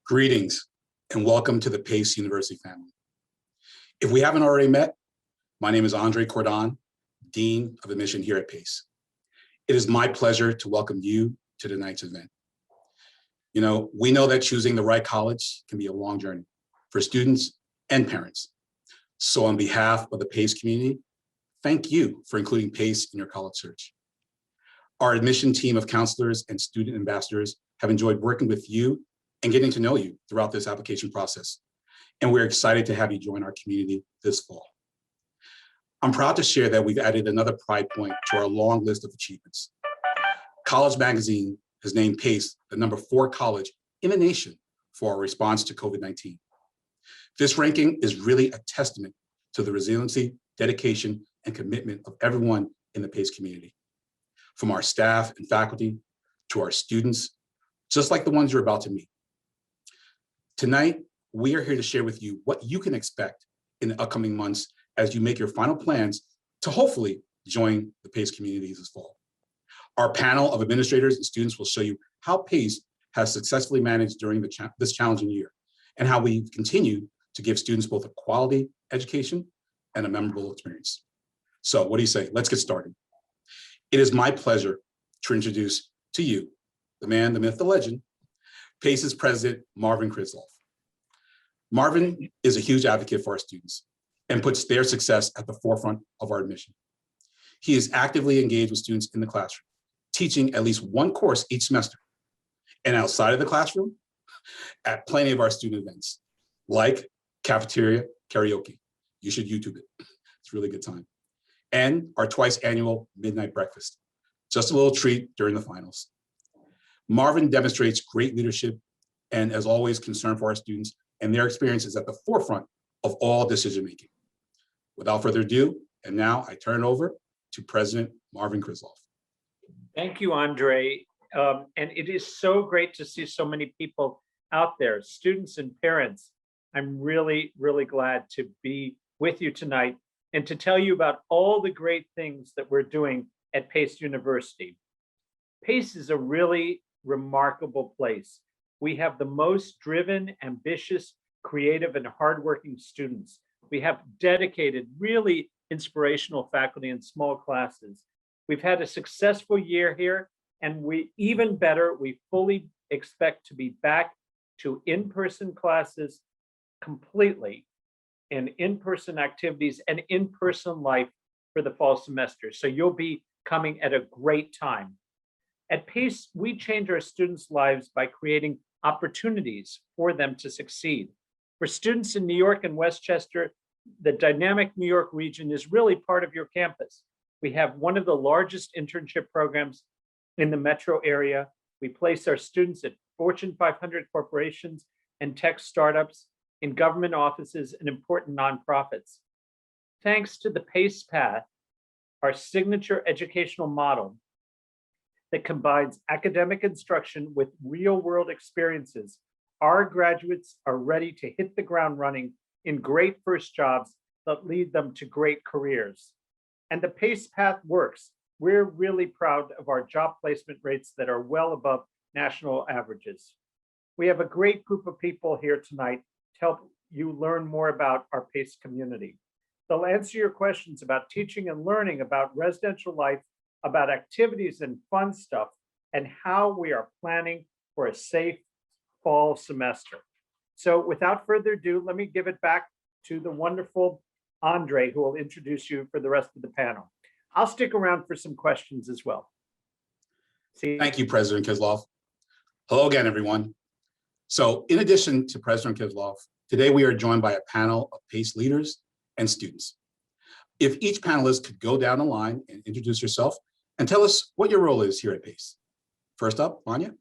Greetings and welcome to the Pace University family. If we haven't already met, my name is Cordon, Dean of Admission here at Pace. It is my pleasure to welcome you to tonight's event. We know that choosing the right college can be a long journey for students and parents. So on behalf of the Pace community, thank you for including Pace in your college search. Our admission team of counselors and student ambassadors have enjoyed working with you and getting to know you throughout this application process. And we're excited to have you join our community this fall. I'm proud to share that we've added another pride point to our long list of achievements. College Magazine has named Pace the #4 college in the nation for our response to COVID-19. This ranking is really a testament to the resiliency, dedication, and commitment of everyone in the Pace community. From our staff and faculty to our students, just like the ones you're about to meet. Tonight, we are here to share with you what you can expect in the upcoming months as you make your final plans to hopefully join the Pace community this fall. Our panel of administrators and students will show you how Pace has successfully managed during this challenging year and how we've continued to give students both a quality education and a memorable experience. So what do you say? Let's get started. It is my pleasure to introduce to you, the man, the myth, the legend, Pace's President Marvin Krislov. Marvin is a huge advocate for our students and puts their success at the forefront of our admission. He is actively engaged with students in the classroom, teaching at least one course each semester. And outside of the classroom, at plenty of our student events, like cafeteria karaoke. You should YouTube it. It's a really good time. And our twice annual midnight breakfast, just a little treat during the finals. Marvin demonstrates great leadership and, as always, concern for our students and their experiences at the forefront of all decision-making. Without further ado, and now I turn it over to President Marvin Krislov. Thank you, Andre. And it is so great to see so many people out there, students and parents. I'm really, really glad to be with you tonight and to tell you about all the great things that we're doing at Pace University. Pace is a really remarkable place. We have the most driven, ambitious, creative, and hardworking students. We have dedicated, really inspirational faculty in small classes. We've had a successful year here, and even better, we fully expect to be back to in-person classes completely, and in-person activities and in-person life for the fall semester. So you'll be coming at a great time. At Pace, we change our students' lives by creating opportunities for them to succeed. For students in New York and Westchester, the dynamic New York region is really part of your campus. We have one of the largest internship programs in the metro area. We place our students at Fortune 500 corporations and tech startups, in government offices and important nonprofits. Thanks to the Pace Path, our signature educational model that combines academic instruction with real-world experiences, our graduates are ready to hit the ground running in great first jobs that lead them to great careers. And the Pace Path works. We're really proud of our job placement rates that are well above national averages. We have a great group of people here tonight to help you learn more about our Pace community. They'll answer your questions about teaching and learning, about residential life, about activities and fun stuff, and how we are planning for a safe fall semester. So without further ado, let me give it back to the wonderful Andre, who will introduce you for the rest of the panel. I'll stick around for some questions as well. Thank you, President Krizlov. Hello again, everyone. So in addition to President Krizlov, today we are joined by a panel of Pace leaders and students. If each panelist could go down the line and introduce yourself and tell us what your role is here at Pace. First up, Vanya.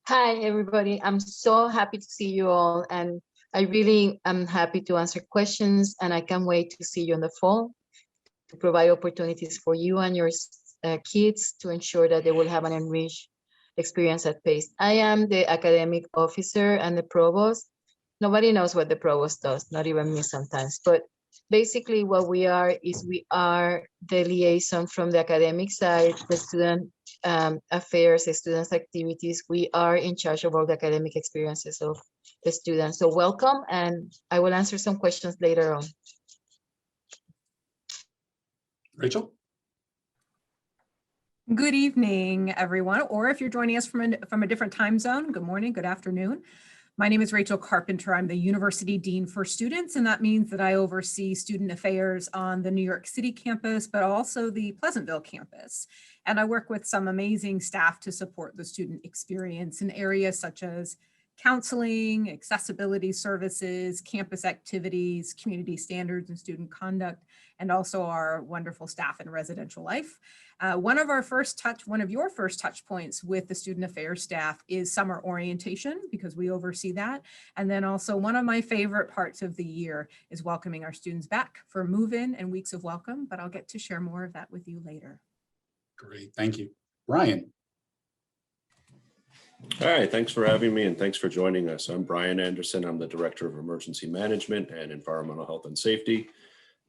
Hi, everybody. I'm so happy to see you all, and I really am happy to answer questions, and I can't wait to see you in the fall to provide opportunities for you and your kids to ensure that they will have an enriched experience at Pace. I am the academic officer and the provost. Nobody knows what the provost does, not even me sometimes, but Basically, what we are is we are the liaison from the academic side, the student affairs, the students' activities. We are in charge of all the academic experiences of the students. So welcome, and I will answer some questions later on. Rachel? Good evening, everyone, or if you're joining us from a different time zone, good morning, good afternoon. My name is Rachel Carpenter. I'm the University Dean for Students, and that means that I oversee student affairs on the New York City campus, but also the Pleasantville campus. And I work with some amazing staff to support the student experience in areas such as counseling, accessibility services, campus activities, community standards and student conduct, and also our wonderful staff in residential life. One of your first touch points with the student affairs staff is summer orientation, because we oversee that. And then also one of my favorite parts of the year is welcoming our students back for move-in and weeks of welcome, but I'll get to share more of that with you later. Great, thank you. Brian. All right, thanks for having me and thanks for joining us. I'm Brian Anderson. I'm the Director of Emergency Management and Environmental Health and Safety.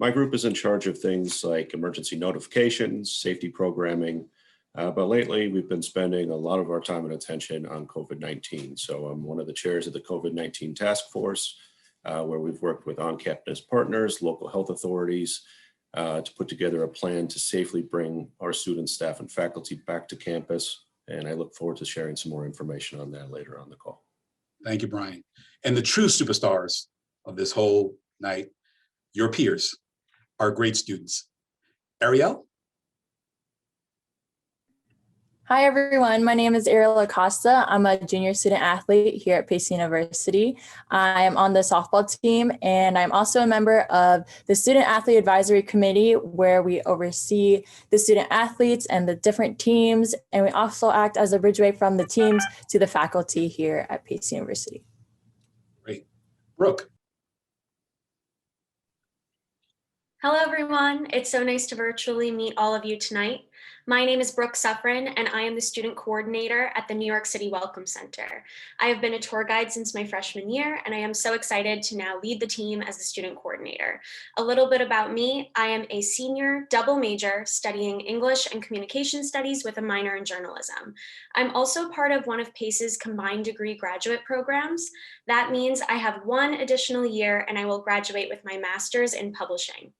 My group is in charge of things like emergency notifications, safety programming, but lately we've been spending a lot of our time and attention on COVID-19. So I'm one of the chairs of the COVID-19 task force, where we've worked with on-campus partners, local health authorities, to put together a plan to safely bring our students, staff, and faculty back to campus. And I look forward to sharing some more information on that later on the call. Thank you, Brian. And the true superstars of this whole night, your peers, are great students. Ariel? Hi, everyone. My name is Ariel Acosta. I'm a junior student athlete here at Pace University. I am on the softball team, and I'm also a member of the Student Athlete Advisory Committee, where we oversee the student athletes and the different teams. And we also act as a bridgeway from the teams to the faculty here at Pace University. Great. Brooke? Hello, everyone. It's so nice to virtually meet all of you tonight. My name is Brooke Suffren, and I am the student coordinator at the New York City Welcome Center. I have been a tour guide since my freshman year, and I am so excited to now lead the team as the student coordinator. A little bit about me: I am a senior double major studying English and Communication Studies with a minor in journalism. I'm also part of one of PACE's combined degree graduate programs. That means I have one additional year, and I will graduate with my master's in publishing.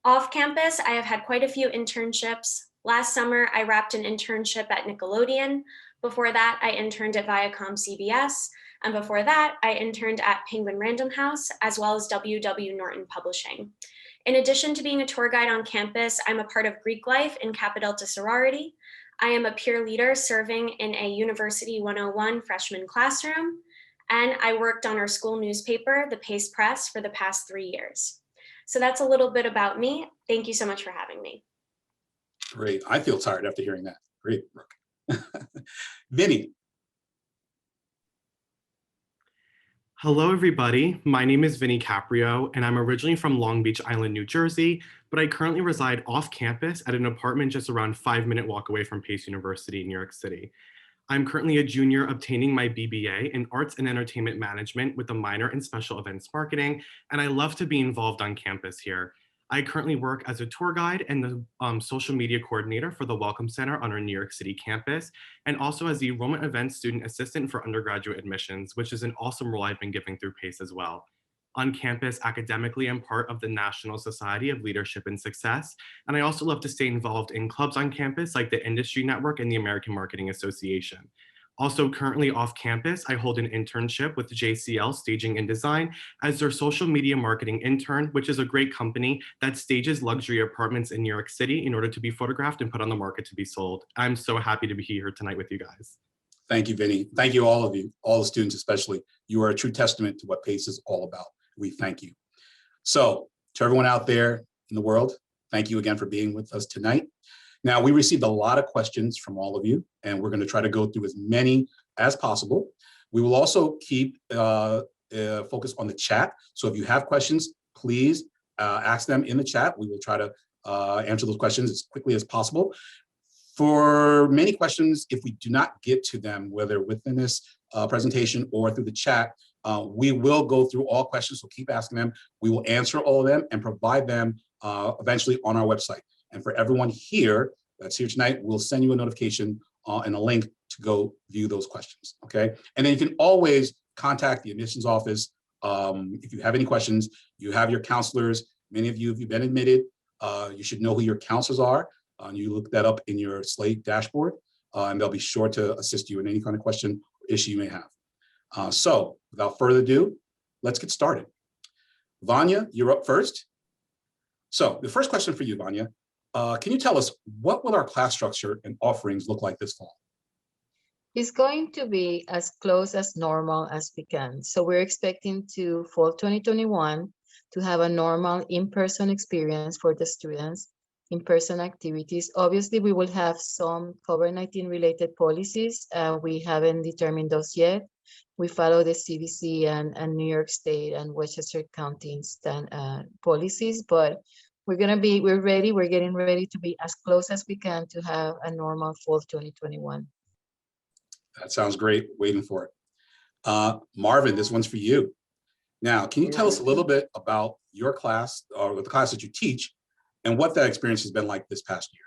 Off campus, I have had quite a few internships. Last summer, I wrapped an internship at Nickelodeon. Before that, I interned at Viacom CBS. And before that, I interned at Penguin Random House, as well as W.W. Norton Publishing. In addition to being a tour guide on campus, I'm a part of Greek life in Kappa Delta sorority. I am a peer leader serving in a University 101 freshman classroom. And I worked on our school newspaper, the Pace Press, for the past 3 years. So that's a little bit about me. Thank you so much for having me. Great. I feel tired after hearing that. Great, Brooke. Vinnie. Hello, everybody. My name is Vinnie Caprio, and I'm originally from Long Beach Island, New Jersey, but I currently reside off campus at an apartment just around 5-minute walk away from Pace University in New York City. I'm currently a junior obtaining my BBA in Arts and Entertainment Management with a minor in Special Events Marketing, and I love to be involved on campus here. I currently work as a tour guide and the social media coordinator for the Welcome Center on our New York City campus, and also as the Enrollment Events Student Assistant for undergraduate admissions, which is an awesome role I've been giving through PACE as well. On campus, academically, I'm part of the National Society of Leadership and Success, and I also love to stay involved in clubs on campus like the Industry Network and the American Marketing Association. Also currently off campus, I hold an internship with JCL Staging and Design as their social media marketing intern, which is a great company that stages luxury apartments in New York City in order to be photographed and put on the market to be sold. I'm so happy to be here tonight with you guys. Thank you, Vinnie. Thank you, all of you, all the students especially. You are a true testament to what PACE is all about. We thank you. So to everyone out there in the world, thank you again for being with us tonight. Now, we received a lot of questions from all of you, and we're going to try to go through as many as possible. We will also keep focus on the chat. So if you have questions, please ask them in the chat. We will try to answer those questions as quickly as possible. For many questions, if we do not get to them, whether within this presentation or through the chat, We will go through all questions, so keep asking them. We will answer all of them and provide them eventually on our website. And for everyone here that's here tonight, we'll send you a notification and a link to go view those questions, okay? And then you can always contact the admissions office. If you have any questions, you have your counselors. Many of you, if you've been admitted, you should know who your counselors are. You look that up in your Slate dashboard, and they'll be sure to assist you in any kind of question or issue you may have. So without further ado, let's get started. Vanya, you're up first. So the first question for you, Vanya, can you tell us what will our class structure and offerings look like this fall? It's going to be as close as normal as we can. So we're expecting to fall 2021 to have a normal in-person experience for the students, in-person activities. Obviously, we will have some COVID-19 related policies. We haven't determined those yet. We follow the CDC and New York State and Westchester County policies, but we're ready. We're getting ready to be as close as we can to have a normal fall 2021. That sounds great. Waiting for it. Marvin, this one's for you. Now, can you tell us a little bit about your class or the class that you teach and what that experience has been like this past year?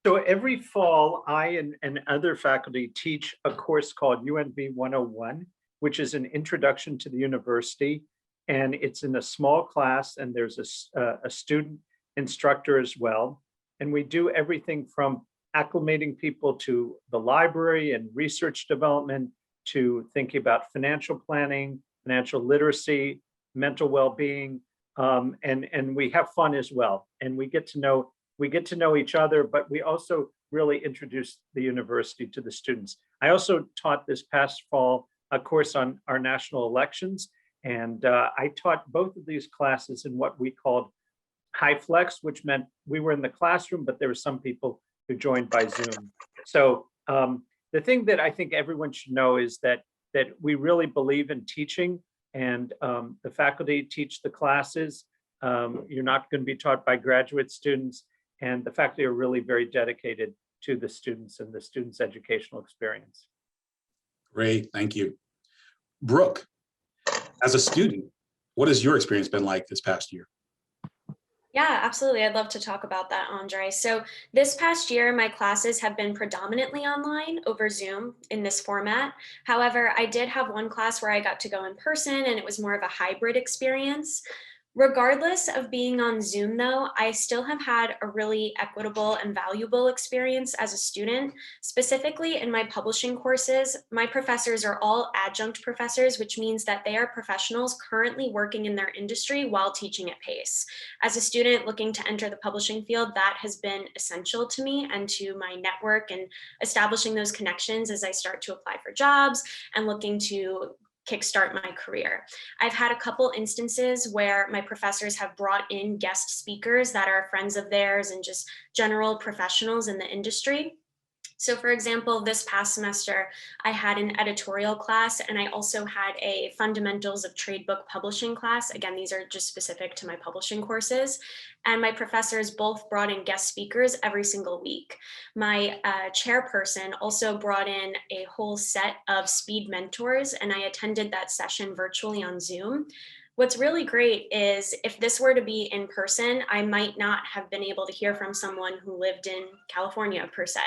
So every fall, I and other faculty teach a course called UNV 101, which is an introduction to the university. And it's in a small class, and there's a student instructor as well. And we do everything from acclimating people to the library and research development, to thinking about financial planning, financial literacy, mental well-being, and we have fun as well. And we get to know each other, but we also really introduce the university to the students. I also taught this past fall a course on our national elections, and I taught both of these classes in what we called high flex, which meant we were in the classroom, but there were some people who joined by Zoom. So the thing that I think everyone should know is that we really believe in teaching, and the faculty teach the classes. You're not going to be taught by graduate students, and the faculty are really very dedicated to the students and the students' educational experience. Great, thank you. Brooke, as a student, what has your experience been like this past year? Yeah, absolutely. I'd love to talk about that, Andre. So this past year, my classes have been predominantly online over Zoom in this format. However, I did have one class where I got to go in person, and it was more of a hybrid experience. Regardless of being on Zoom, though, I still have had a really equitable and valuable experience as a student. Specifically in my publishing courses, my professors are all adjunct professors, which means that they are professionals currently working in their industry while teaching at Pace. As a student looking to enter the publishing field, that has been essential to me and to my network and establishing those connections as I start to apply for jobs and looking to kickstart my career. I've had a couple instances where my professors have brought in guest speakers that are friends of theirs and just general professionals in the industry. So for example, this past semester, I had an editorial class, and I also had a fundamentals of trade book publishing class. Again, these are just specific to my publishing courses. And my professors both brought in guest speakers every single week. My chairperson also brought in a whole set of speed mentors, and I attended that session virtually on Zoom. What's really great is if this were to be in person, I might not have been able to hear from someone who lived in California per se.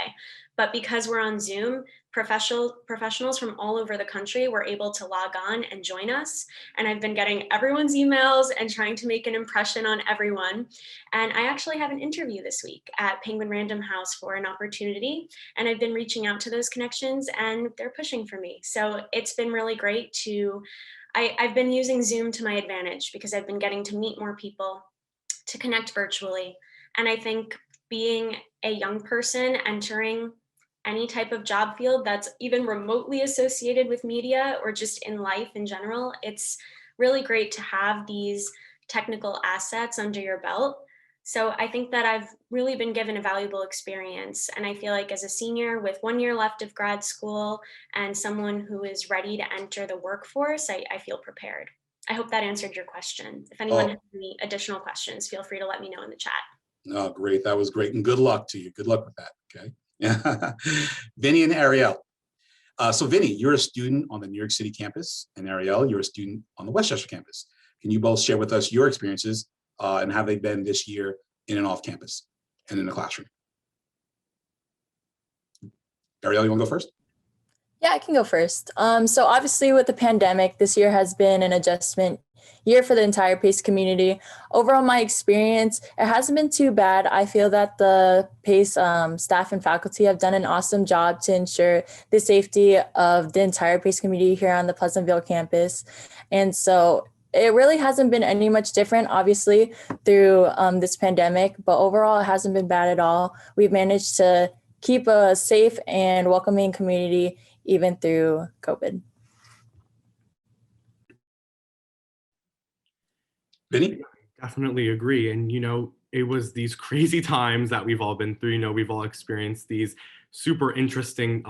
But because we're on Zoom, professionals from all over the country were able to log on and join us. And I've been getting everyone's emails and trying to make an impression on everyone. And I actually have an interview this week at Penguin Random House for an opportunity. And I've been reaching out to those connections, and they're pushing for me. So it's been really great to I've been using Zoom to my advantage because I've been getting to meet more people, to connect virtually. And I think being a young person entering any type of job field that's even remotely associated with media or just in life in general, it's really great to have these technical assets under your belt. So I think that I've really been given a valuable experience. And I feel like as a senior with 1 year left of grad school and someone who is ready to enter the workforce, I feel prepared. I hope that answered your question. If anyone has any additional questions, feel free to let me know in the chat. Oh, great. That was great. And good luck to you. Good luck with that. Okay. Vinnie and Ariel, So Vinnie, you're a student on the New York City campus, and Ariel, you're a student on the Westchester campus. Can you both share with us your experiences and how they've been this year in and off campus and in the classroom? Ariel, you want to go first? Yeah, I can go first. So obviously with the pandemic, this year has been an adjustment year for the entire PACE community. Overall, my experience, it hasn't been too bad. I feel that the PACE staff and faculty have done an awesome job to ensure the safety of the entire PACE community here on the Pleasantville campus. And so it really hasn't been any much different, obviously, through this pandemic, but overall, it hasn't been bad at all. We've managed to keep a safe and welcoming community even through COVID. Vinnie? Definitely agree. And, it was these crazy times that we've all been through. We've all experienced these super interesting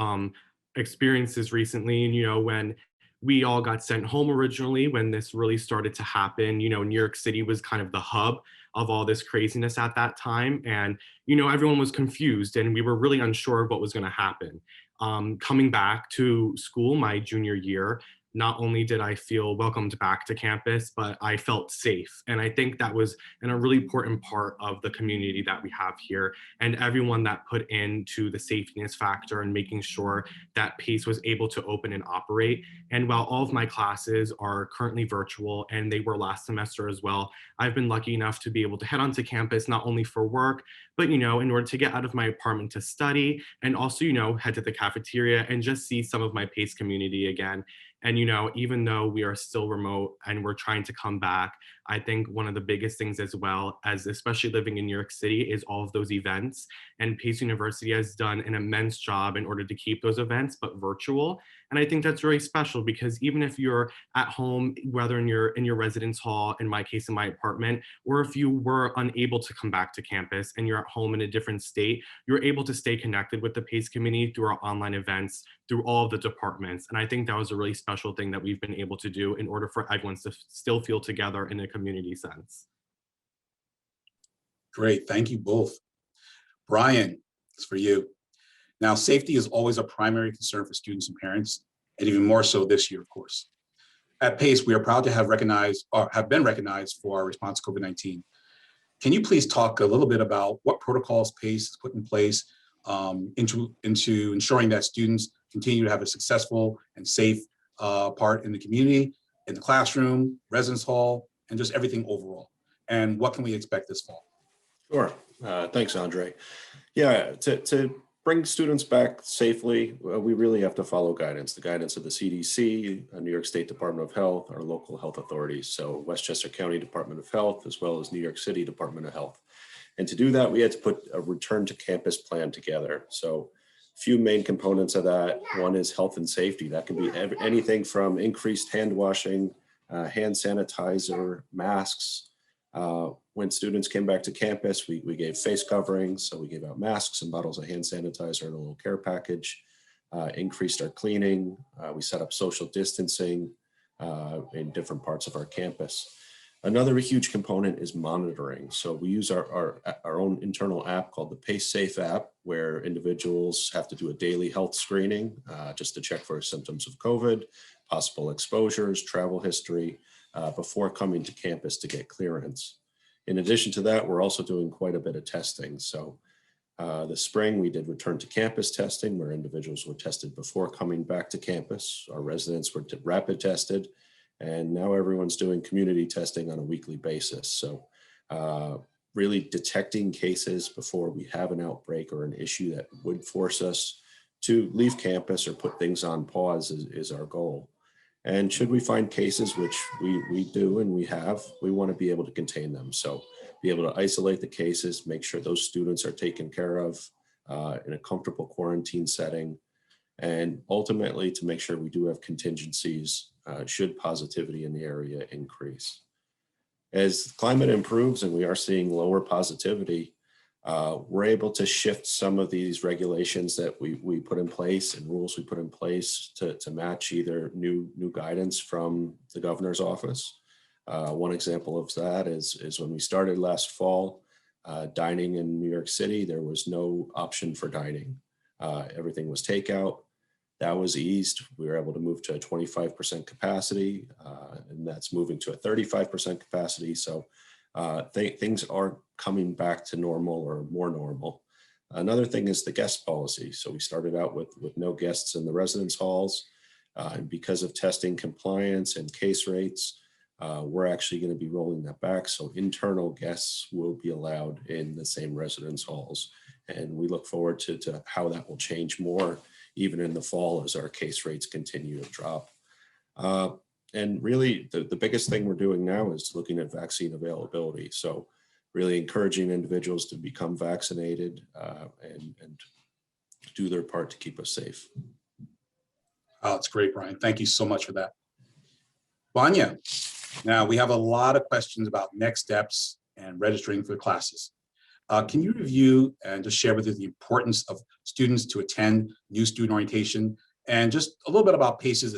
experiences recently. And, when we all got sent home originally, when this really started to happen, New York City was kind of the hub of all this craziness at that time. And, everyone was confused and we were really unsure of what was going to happen. Coming back to school my junior year, not only did I feel welcomed back to campus, but I felt safe. And I think that was a really important part of the community that we have here, and everyone that put into the safeness factor and making sure that PACE was able to open and operate. And while all of my classes are currently virtual, and they were last semester as well, I've been lucky enough to be able to head onto campus, not only for work, but, in order to get out of my apartment to study, and also, head to the cafeteria and just see some of my PACE community again. And, even though we are still remote and we're trying to come back, I think one of the biggest things as well, as especially living in New York City, is all of those events. And Pace University has done an immense job in order to keep those events, but virtual. And I think that's really special, because even if you're at home, whether in your residence hall, in my case, in my apartment, or if you were unable to come back to campus and you're at home in a different state, you're able to stay connected with the PACE community through our online events, through all of the departments. And I think that was a really special thing that we've been able to do in order for everyone to still feel together in a community sense. Great, thank you both. Brian, it's for you. Now, safety is always a primary concern for students and parents, and even more so this year, of course. At PACE, we are proud to have been recognized for our response to COVID-19. Can you please talk a little bit about what protocols PACE has put in place into ensuring that students continue to have a successful and safe part in the community, in the classroom, residence hall, and just everything overall? And what can we expect this fall? Sure. Thanks, Andre. Yeah, to bring students back safely, we really have to follow guidance, the guidance of the CDC, New York State Department of Health, our local health authorities, so Westchester County Department of Health, as well as New York City Department of Health. And to do that, we had to put a return to campus plan together. So a few main components of that. One is health and safety. That can be anything from increased hand washing, hand sanitizer, masks. When students came back to campus, we gave face coverings. So we gave out masks and bottles of hand sanitizer and a little care package, increased our cleaning. We set up social distancing in different parts of our campus. Another huge component is monitoring. So we use our own internal app called the PACE Safe app, where individuals have to do a daily health screening just to check for symptoms of COVID, possible exposures, travel history, before coming to campus to get clearance. In addition to that, we're also doing quite a bit of testing. So this spring, we did return to campus testing, where individuals were tested before coming back to campus. Our residents were rapid tested, and now everyone's doing community testing on a weekly basis. So really detecting cases before we have an outbreak or an issue that would force us to leave campus or put things on pause is our goal. And should we find cases, which we do and we have, we want to be able to contain them. So be able to isolate the cases, make sure those students are taken care of in a comfortable quarantine setting, and ultimately to make sure we do have contingencies should positivity in the area increase. As climate improves and we are seeing lower positivity, we're able to shift some of these regulations that we put in place and rules we put in place to match either new guidance from the governor's office. One example of that is when we started last fall, dining in New York City, there was no option for dining. Everything was takeout. That was eased. We were able to move to a 25% capacity, and that's moving to a 35% capacity. So things are coming back to normal or more normal. Another thing is the guest policy. So we started out with no guests in the residence halls. And because of testing compliance and case rates, we're actually going to be rolling that back. So internal guests will be allowed in the same residence halls. And we look forward to how that will change more, even in the fall, as our case rates continue to drop. And really, the biggest thing we're doing now is looking at vaccine availability. So really encouraging individuals to become vaccinated and do their part to keep us safe. Oh, it's great, Brian. Thank you so much for that. Vanya, now we have a lot of questions about next steps and registering for classes. Can you review and just share with us the importance of students to attend new student orientation, and just a little bit about PACE's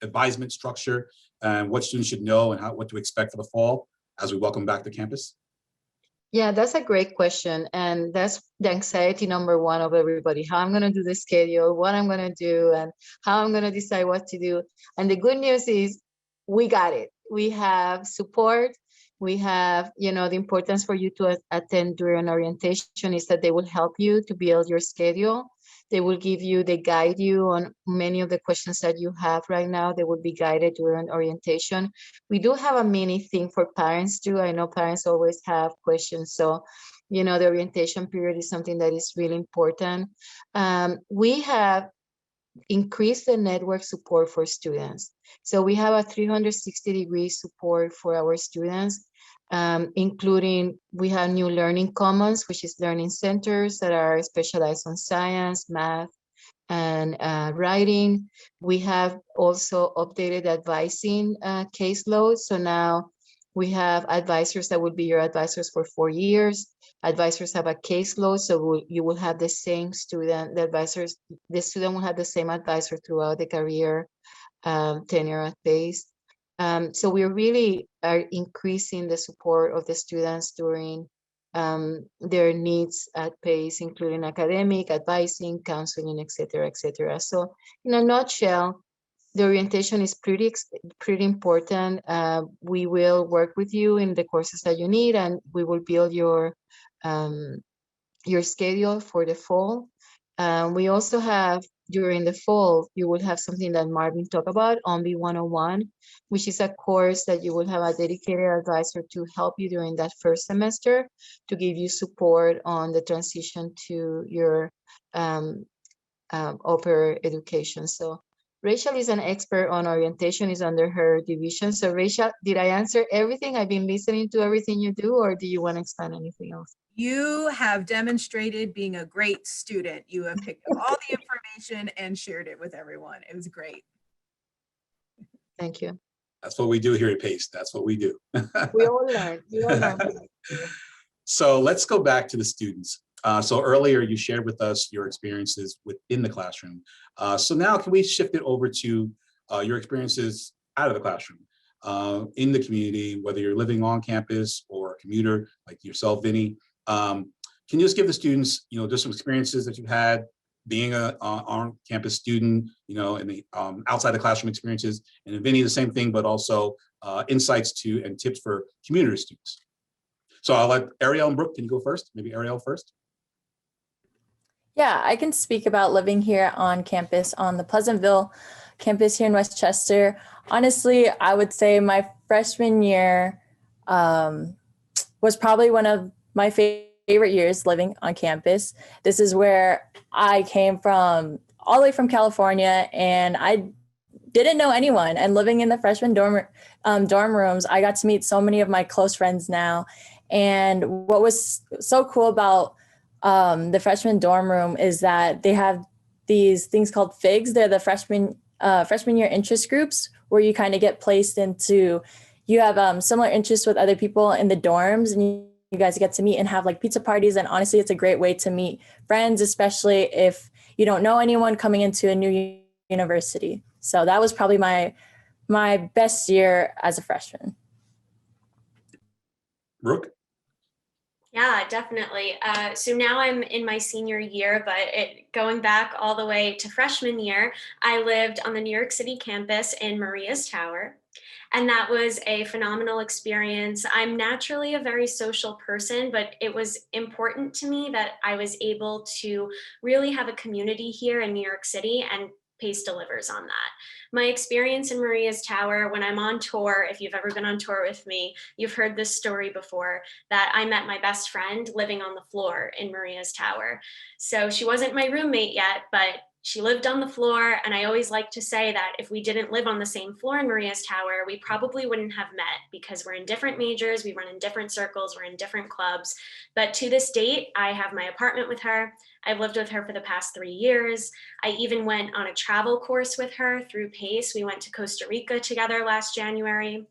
advisement structure and what students should know and what to expect for the fall as we welcome back to campus? Yeah, that's a great question. And that's the anxiety number one of everybody, how I'm going to do the schedule, what I'm going to do, and how I'm going to decide what to do. And the good news is we got it. We have support. We have, the importance for you to attend during orientation is that they will help you to build your schedule. They will they guide you on many of the questions that you have right now. They will be guided during orientation. We do have a mini thing for parents too. I know parents always have questions. So, the orientation period is something that is really important. We have increased the network support for students. So we have a 360-degree support for our students, including we have new learning commons, which is learning centers that are specialized on science, math, and writing. We have also updated advising caseload. So now we have advisors that will be your advisors for 4 years. Advisors have a caseload, so you will have the same student. The student will have the same advisor throughout the career tenure at PACE. So we really are increasing the support of the students during their needs at PACE, including academic, advising, counseling, et cetera, et cetera. So in a nutshell, the orientation is pretty important. We will work with you in the courses that you need, and we will build your schedule for the fall. We also have, during the fall, you will have something that Marvin talked about, OMBI 101, which is a course that you will have a dedicated advisor to help you during that first semester to give you support on the transition to your upper education. So Rachel is an expert on orientation, is under her division. So Rachel, did I answer everything? I've been listening to everything you do, or do you want to expand anything else? You have demonstrated being a great student. You have picked up all the information and shared it with everyone. It was great. Thank you. That's what we do here at PACE. That's what we do. We all learn. We all learn. So let's go back to the students. So earlier you shared with us your experiences within the classroom. So now can we shift it over to your experiences out of the classroom, in the community, whether you're living on campus or a commuter like yourself, Vinnie. Can you just give the students, just some experiences that you've had being a on-campus student, in the outside the classroom experiences, and Vinnie, the same thing, but also insights and tips for community students. So I'll let Ariel and Brooke, can you go first? Maybe Ariel first. Yeah, I can speak about living here on campus, on the Pleasantville campus here in Westchester. Honestly, I would say my freshman year was probably one of my favorite years living on campus. This is where I came from, all the way from California, and I didn't know anyone. And living in the freshman dorm rooms, I got to meet so many of my close friends now. And what was so cool about the freshman dorm room is that they have these things called FIGs. They're the freshman year interest groups, where you kind of get placed into, you have similar interests with other people in the dorms, and you guys get to meet and have like pizza parties. And honestly, it's a great way to meet friends, especially if you don't know anyone coming into a new university. So that was probably my best year as a freshman. Brooke? Yeah, definitely. So now I'm in my senior year, but going back all the way to freshman year, I lived on the New York City campus in Maria's Tower. And that was a phenomenal experience. I'm naturally a very social person, but it was important to me that I was able to really have a community here in New York City, and Pace delivers on that. My experience in Maria's Tower, when I'm on tour, if you've ever been on tour with me, you've heard this story before, that I met my best friend living on the floor in Maria's Tower. So she wasn't my roommate yet, but she lived on the floor. And I always like to say that if we didn't live on the same floor in Maria's Tower, we probably wouldn't have met, because we're in different majors, we run in different circles, we're in different clubs. But to this date, I have my apartment with her. I've lived with her for the past 3 years. I even went on a travel course with her through PACE. We went to Costa Rica together last January.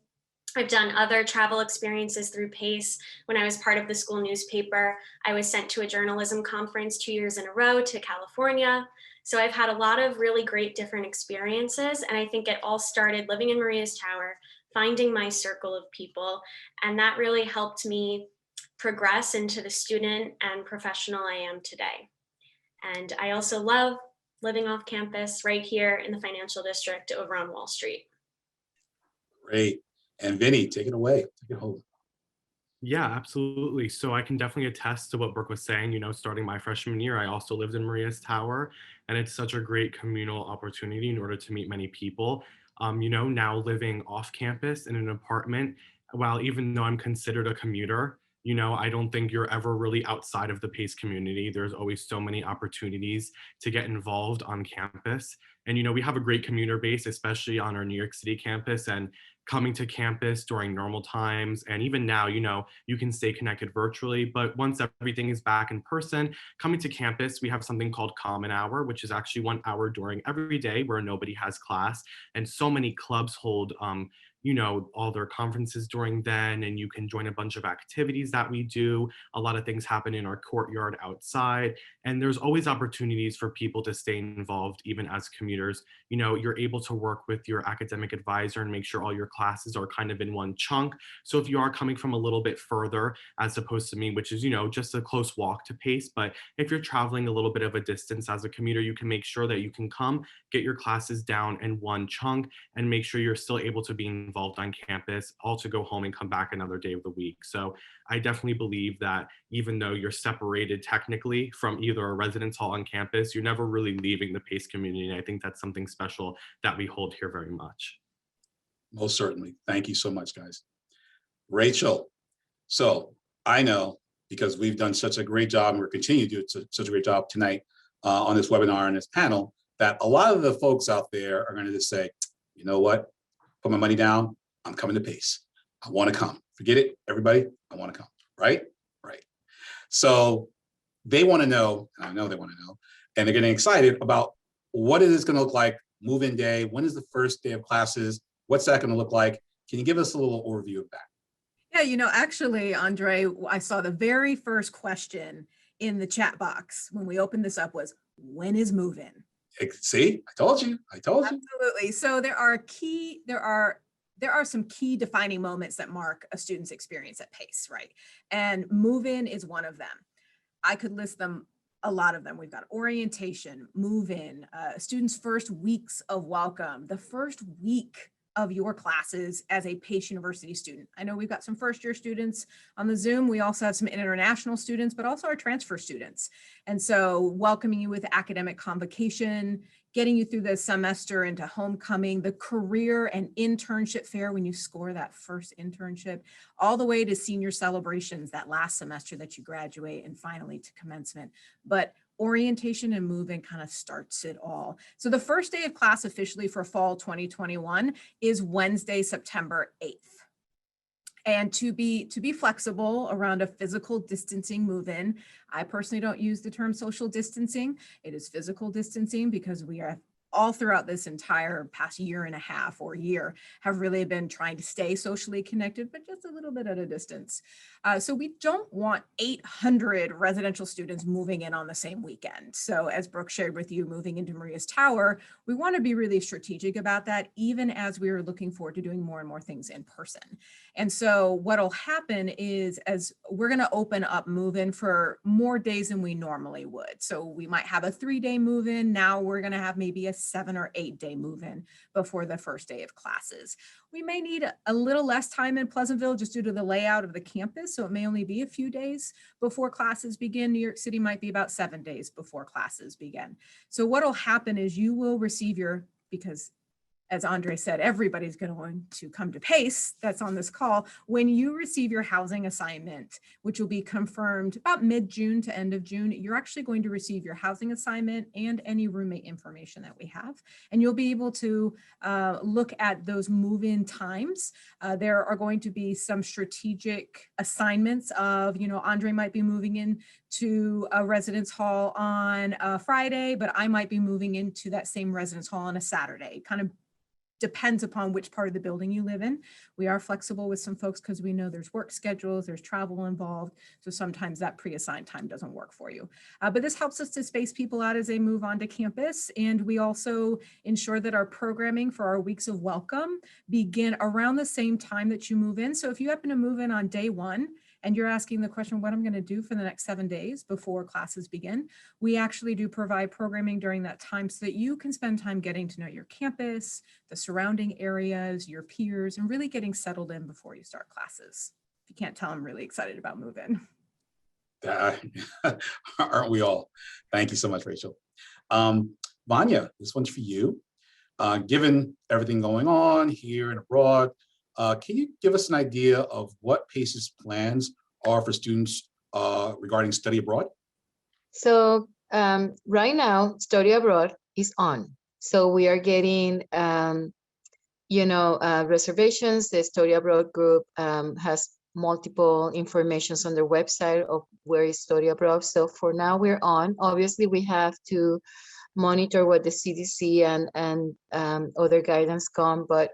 I've done other travel experiences through PACE. When I was part of the school newspaper, I was sent to a journalism conference 2 years in a row to California. So I've had a lot of really great different experiences. And I think it all started living in Maria's Tower, finding my circle of people. And that really helped me progress into the student and professional I am today. And I also love living off campus right here in the financial district over on Wall Street. Great. And Vinnie, take it away. Take it home. Yeah, absolutely. So I can definitely attest to what Brooke was saying. Starting my freshman year, I also lived in Maria's Tower, and it's such a great communal opportunity in order to meet many people. Now living off campus in an apartment, while even though I'm considered a commuter, I don't think you're ever really outside of the PACE community. There's always so many opportunities to get involved on campus. And, we have a great commuter base, especially on our New York City campus, and coming to campus during normal times. And even now, you can stay connected virtually, but once everything is back in person, coming to campus, we have something called Common Hour, which is actually 1 hour during every day where nobody has class. And so many clubs hold, all their conferences during then, and you can join a bunch of activities that we do. A lot of things happen in our courtyard outside, and there's always opportunities for people to stay involved even as commuters. You're able to work with your academic advisor and make sure all your classes are kind of in one chunk. So if you are coming from a little bit further, as opposed to me, which is, just a close walk to PACE, but if you're traveling a little bit of a distance as a commuter, you can make sure that you can come, get your classes down in one chunk, and make sure you're still able to be involved on campus, all to go home and come back another day of the week. So I definitely believe that even though you're separated technically from either a residence hall on campus, you're never really leaving the PACE community. And I think that's something special that we hold here very much. Most certainly. Thank you so much, guys. Rachel, so I know, because we've done such a great job and we're continuing to do such a great job tonight on this webinar and this panel, that a lot of the folks out there are going to just say, you know what, put my money down, I'm coming to PACE. I want to come. Forget it, everybody, I want to come, right? Right. So they want to know, and I know they want to know, and they're getting excited about what is this going to look like, move-in day, when is the first day of classes, what's that going to look like? Can you give us a little overview of that? Yeah, actually, Andre, I saw the very first question in the chat box when we opened this up was, when is move-in? See, I told you. Absolutely. So there are some key defining moments that mark a student's experience at PACE, right? And move-in is one of them. I could list them, a lot of them. We've got orientation, move-in, students' first weeks of welcome, the first week of your classes as a PACE University student. I know we've got some first-year students on the Zoom. We also have some international students, but also our transfer students. And so welcoming you with academic convocation, getting you through the semester into homecoming, the career and internship fair when you score that first internship, all the way to senior celebrations that last semester that you graduate, and finally to commencement. But orientation and move-in kind of starts it all. So the first day of class officially for fall 2021 is Wednesday, September 8th. And to be flexible around a physical distancing move-in, I personally don't use the term social distancing. It is physical distancing because we are all throughout this entire past year and a half or year have really been trying to stay socially connected, but just a little bit at a distance. So we don't want 800 residential students moving in on the same weekend. So as Brooke shared with you, moving into Maria's Tower, we want to be really strategic about that, even as we are looking forward to doing more and more things in person. And so what'll happen is, as we're going to open up move-in for more days than we normally would. So we might have a 3-day move-in. Now we're going to have maybe a 7 or 8-day move-in before the first day of classes. We may need a little less time in Pleasantville just due to the layout of the campus. So it may only be a few days before classes begin. New York City might be about 7 days before classes begin. So what'll happen is you will receive because as Andre said, everybody's going to come to PACE that's on this call. When you receive your housing assignment, which will be confirmed about mid-June to end of June, you're actually going to receive your housing assignment and any roommate information that we have. And you'll be able to look at those move-in times. There are going to be some strategic assignments of, Andre might be moving in to a residence hall on a Friday, but I might be moving into that same residence hall on a Saturday. Kind of depends upon which part of the building you live in. We are flexible with some folks because we know there's work schedules, there's travel involved. So sometimes that pre-assigned time doesn't work for you. But this helps us to space people out as they move onto campus. And we also ensure that our programming for our weeks of welcome begin around the same time that you move in. So if you happen to move in on day 1, and you're asking the question, what I'm going to do for the next 7 days before classes begin, we actually do provide programming during that time so that you can spend time getting to know your campus, the surrounding areas, your peers, and really getting settled in before you start classes. If you can't tell, I'm really excited about move-in. Aren't we all? Thank you so much, Rachel. Vanya, this one's for you. Given everything going on here and abroad, can you give us an idea of what PACE's plans are for students regarding study abroad? So right now, study abroad is on. So we are getting, reservations. The study abroad group has multiple informations on their website of where is study abroad. So for now, we're on. Obviously, we have to monitor what the CDC and other guidance come, but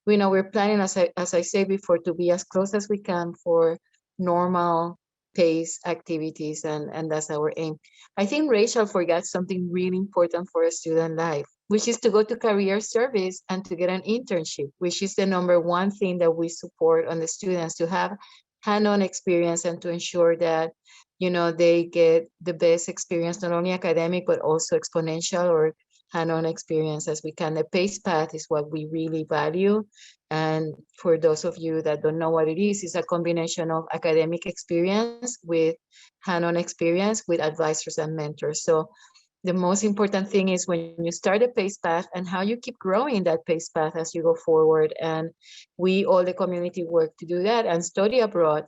we're planning, as I said before, to be as close as we can for normal PACE activities, and that's our aim. I think Rachel forgot something really important for a student life, which is to go to career service and to get an internship, which is the #1 thing that we support on the students, to have hand-on experience and to ensure that they get the best experience, not only academic, but also exponential or hand-on experience as we can. The PACE path is what we really value. And for those of you that don't know what it is, it's a combination of academic experience with hand-on experience with advisors and mentors. So the most important thing is when you start a PACE path and how you keep growing that PACE path as you go forward. And we, all the community, work to do that. And study abroad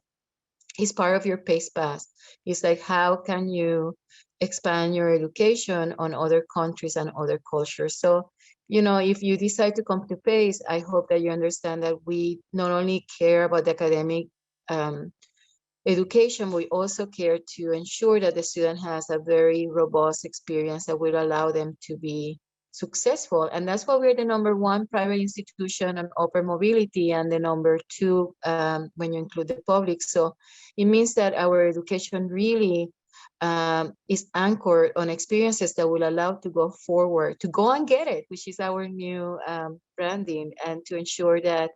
is part of your PACE path. It's like, how can you expand your education on other countries and other cultures? So, if you decide to come to PACE, I hope that you understand that we not only care about the academic education, we also care to ensure that the student has a very robust experience that will allow them to be successful. And that's why we're the #1 private institution on upper mobility and the #2 when you include the public. So it means that our education really is anchored on experiences that will allow to go forward, to go and get it, which is our new branding, and to ensure that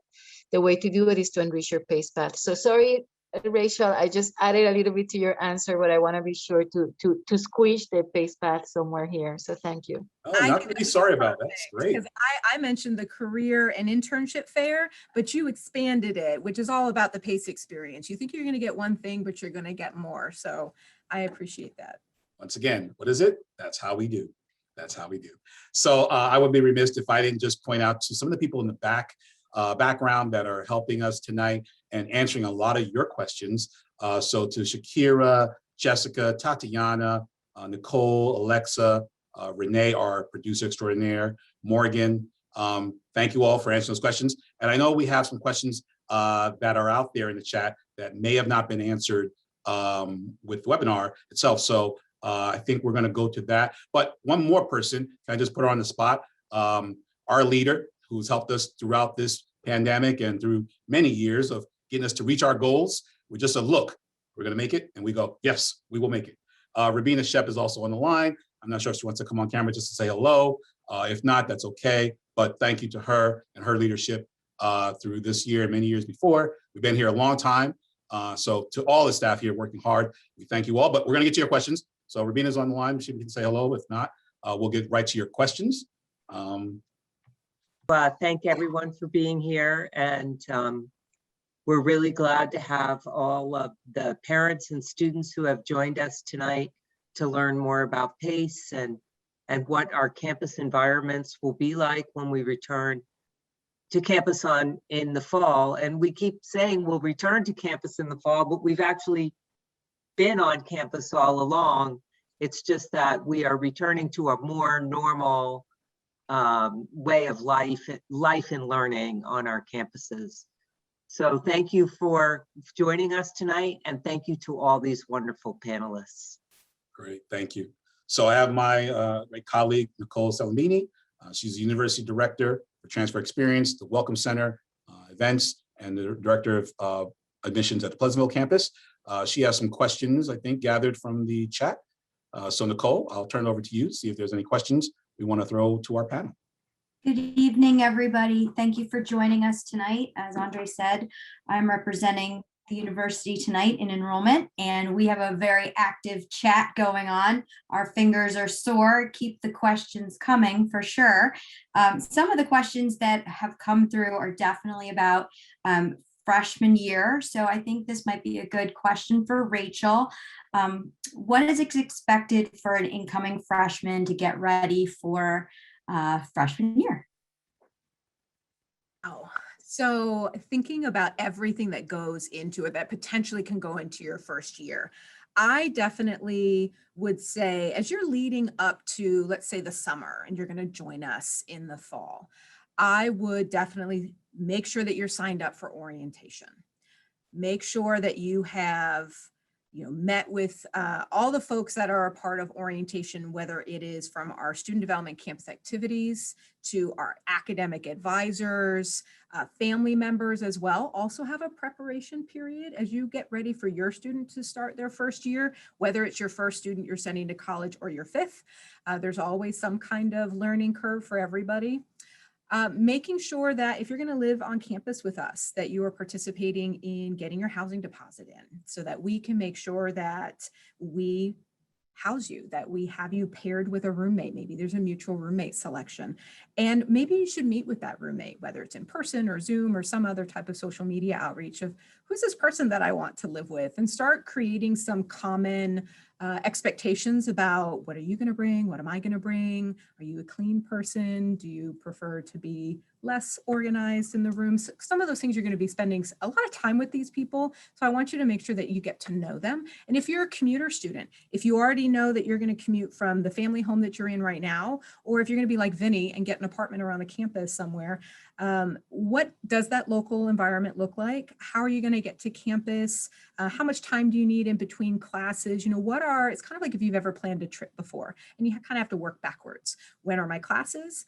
the way to do it is to enrich your PACE path. So sorry, Rachel, I just added a little bit to your answer, but I want to be sure to squish the PACE path somewhere here. So thank you. Oh, not to be sorry about that. That's great. Because I mentioned the career and internship fair, but you expanded it, which is all about the PACE experience. You think you're going to get one thing, but you're going to get more. So I appreciate that. Once again, what is it? That's how we do. That's how we do. So I would be remiss if I didn't just point out to some of the people in the background that are helping us tonight and answering a lot of your questions. So to Shakira, Jessica, Tatiana, Nicole, Alexa, Renee, our producer extraordinaire, Morgan. Thank you all for answering those questions. And I know we have some questions that are out there in the chat that may have not been answered with the webinar itself. So I think we're going to go to that. But one more person, can I just put her on the spot? our leader who's helped us throughout this pandemic and through many years of getting us to reach our goals. We just said, look, we're gonna make it. And we go, yes, we will make it. Rabina Shep is also on the line. I'm not sure if she wants to come on camera just to say hello. If not, that's okay. But thank you to her and her leadership through this year and many years before. We've been here a long time. So to all the staff here working hard, we thank you all, but we're gonna get to your questions. So Rabina's on the line, she can say hello. If not, we'll get right to your questions. Thank everyone for being here, and we're really glad to have all of the parents and students who have joined us tonight to learn more about PACE and what our campus environments will be like when we return to campus in the fall. And we keep saying we'll return to campus in the fall, but we've actually been on campus all along. It's just that we are returning to a more normal way of life and learning on our campuses. So thank you for joining us tonight, and thank you to all these wonderful panelists. Great, thank you. So I have my colleague, Nicole Salmini. She's the University Director for Transfer Experience, the Welcome Center, Events, and the Director of Admissions at the Pleasantville campus. She has some questions, I think, gathered from the chat. So Nicole, I'll turn it over to you, see if there's any questions we want to throw to our panel. Good evening, everybody. Thank you for joining us tonight. As Andre said, I'm representing the university tonight in enrollment, and we have a very active chat going on. Our fingers are sore. Keep the questions coming for sure. Some of the questions that have come through are definitely about freshman year. So I think this might be a good question for Rachel. What is expected for an incoming freshman to get ready for freshman year? Oh, so thinking about everything that goes into it that potentially can go into your first year, I definitely would say as you're leading up to, let's say, the summer and you're going to join us in the fall, I would definitely make sure that you're signed up for orientation. Make sure that you have met with all the folks that are a part of orientation, whether it is from our student development campus activities to our academic advisors, family members as well. Also have a preparation period as you get ready for your student to start their first year, whether it's your first student you're sending to college or your fifth. There's always some kind of learning curve for everybody. Making sure that if you're going to live on campus with us, that you are participating in getting your housing deposit in so that we can make sure that we house you, that we have you paired with a roommate. Maybe there's a mutual roommate selection. And maybe you should meet with that roommate, whether it's in person or Zoom or some other type of social media outreach of who's this person that I want to live with, and start creating some common expectations about what are you going to bring? What am I going to bring? Are you a clean person? Do you prefer to be less organized in the rooms? Some of those things you're going to be spending a lot of time with these people. So I want you to make sure that you get to know them. And if you're a commuter student, if you already know that you're going to commute from the family home that you're in right now, or if you're going to be like Vinnie and get an apartment around the campus somewhere, what does that local environment look like? How are you going to get to campus? How much time do you need in between classes? It's kind of like if you've ever planned a trip before and you kind of have to work backwards. When are my classes?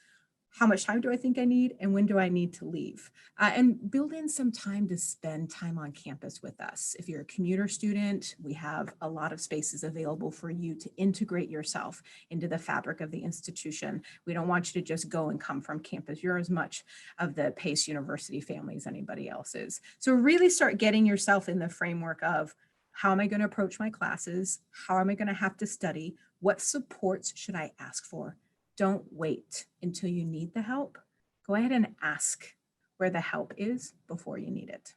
How much time do I think I need? And when do I need to leave? And build in some time to spend time on campus with us. If you're a commuter student, we have a lot of spaces available for you to integrate yourself into the fabric of the institution. We don't want you to just go and come from campus. You're as much of the Pace University family as anybody else is. So really start getting yourself in the framework of how am I going to approach my classes? How am I going to have to study? What supports should I ask for? Don't wait until you need the help. Go ahead and ask where the help is before you need it.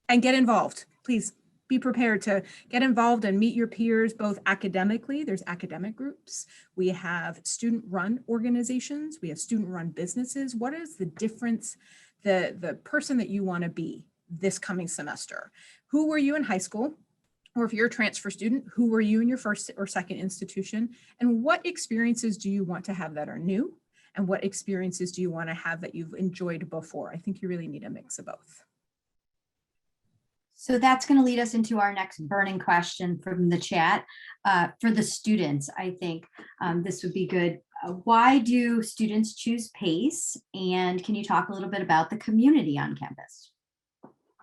And get involved. Please be prepared to get involved and meet your peers, both academically. There's academic groups. We have student-run organizations. We have student-run businesses. What is the difference, the person that you want to be this coming semester? Who were you in high school? Or if you're a transfer student, who were you in your first or second institution? And what experiences do you want to have that are new? And what experiences do you want to have that you've enjoyed before? I think you really need a mix of both. So that's going to lead us into our next burning question from the chat. For the students, I think this would be good Why do students choose PACE? And can you talk a little bit about the community on campus?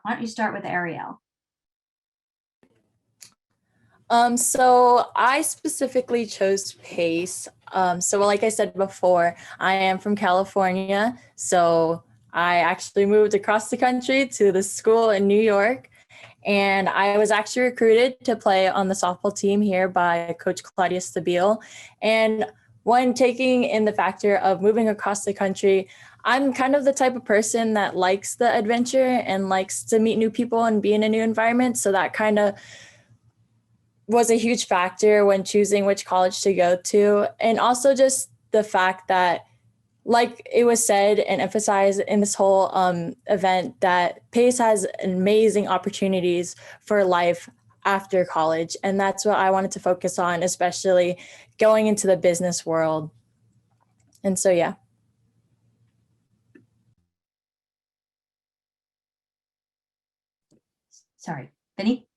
Why don't you start with Ariel? So I specifically chose PACE. So like I said before, I am from California. So I actually moved across the country to the school in New York. And I was actually recruited to play on the softball team here by Coach Claudia Stabile. And when taking in the factor of moving across the country, I'm kind of the type of person that likes the adventure and likes to meet new people and be in a new environment. So that kind of was a huge factor when choosing which college to go to. And also just the fact that, like it was said and emphasized in this whole event, that PACE has amazing opportunities for life after college. And that's what I wanted to focus on, especially going into the business world. And so, yeah. Sorry, Vinnie?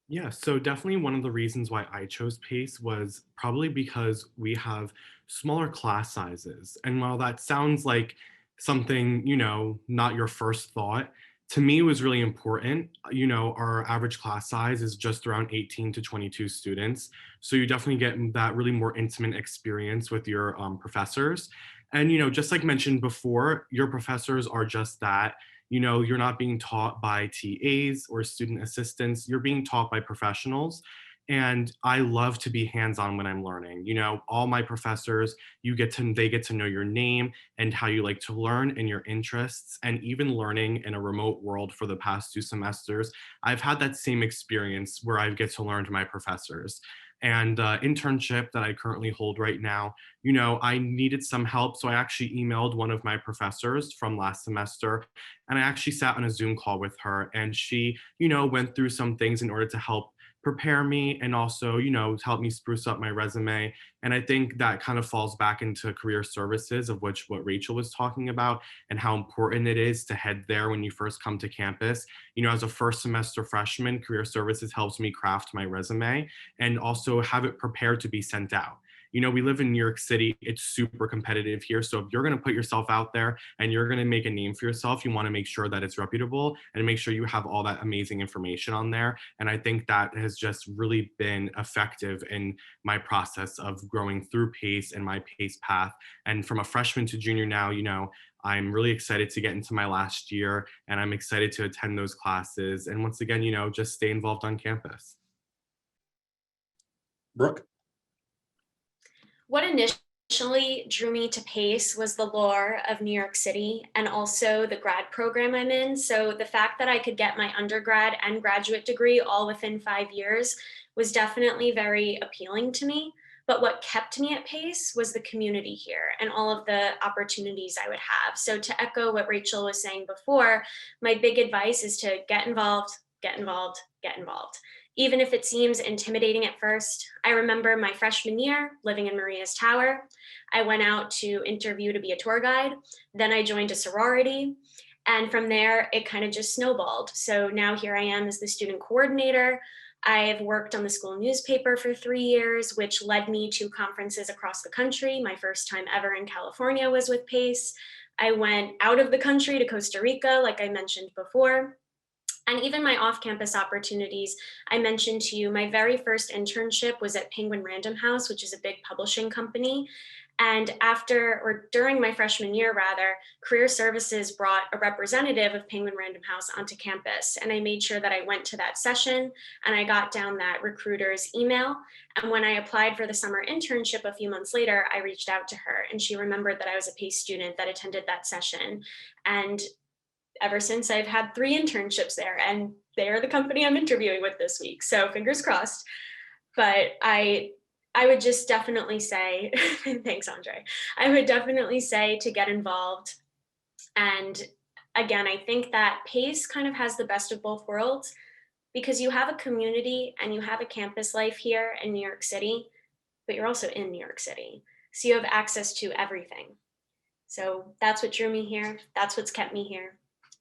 Yeah, so definitely one of the reasons why I chose PACE was probably because we have smaller class sizes. And while that sounds like something, not your first thought, to me it was really important. Our average class size is just around 18 to 22 students. So you definitely get that really more intimate experience with your professors. And, just like mentioned before, your professors are just that. You're not being taught by TAs or student assistants, you're being taught by professionals. And I love to be hands-on when I'm learning. All my professors, they get to know your name and how you like to learn and your interests. And even learning in a remote world for the past 2 semesters, I've had that same experience where I get to learn to my professors. And internship that I currently hold right now, I needed some help. So I actually emailed one of my professors from last semester, and I actually sat on a Zoom call with her, and she, went through some things in order to help prepare me and also, help me spruce up my resume. And I think that kind of falls back into career services, of which what Rachel was talking about, and how important it is to head there when you first come to campus. As a first semester freshman, career services helps me craft my resume and also have it prepared to be sent out. We live in New York City. It's super competitive here. So if you're going to put yourself out there and you're going to make a name for yourself, you want to make sure that it's reputable and make sure you have all that amazing information on there. And I think that has just really been effective in my process of growing through PACE and my PACE path. And from a freshman to junior now, I'm really excited to get into my last year, and I'm excited to attend those classes. And once again, just stay involved on campus. Brooke? What initially drew me to PACE was the lure of New York City and also the grad program I'm in. So the fact that I could get my undergrad and graduate degree all within 5 years was definitely very appealing to me. But what kept me at PACE was the community here and all of the opportunities I would have. So to echo what Rachel was saying before, my big advice is to get involved, get involved, get involved. Even if it seems intimidating at first. I remember my freshman year living in Maria's Tower. I went out to interview to be a tour guide. Then I joined a sorority. And from there, it kind of just snowballed. So now here I am as the student coordinator. I've worked on the school newspaper for 3 years, which led me to conferences across the country. My first time ever in California was with PACE. I went out of the country to Costa Rica, like I mentioned before. And even my off-campus opportunities, I mentioned to you, my very first internship was at Penguin Random House, which is a big publishing company. And during my freshman year, Career Services brought a representative of Penguin Random House onto campus. And I made sure that I went to that session and I got down that recruiter's email. And when I applied for the summer internship a few months later, I reached out to her and she remembered that I was a PACE student that attended that session. And ever since, I've had 3 internships there, and they're the company I'm interviewing with this week. So fingers crossed. But I would just definitely say, thanks, Andre. I would definitely say to get involved. And again, I think that PACE kind of has the best of both worlds because you have a community and you have a campus life here in New York City, but you're also in New York City. So you have access to everything. So that's what drew me here. That's what's kept me here.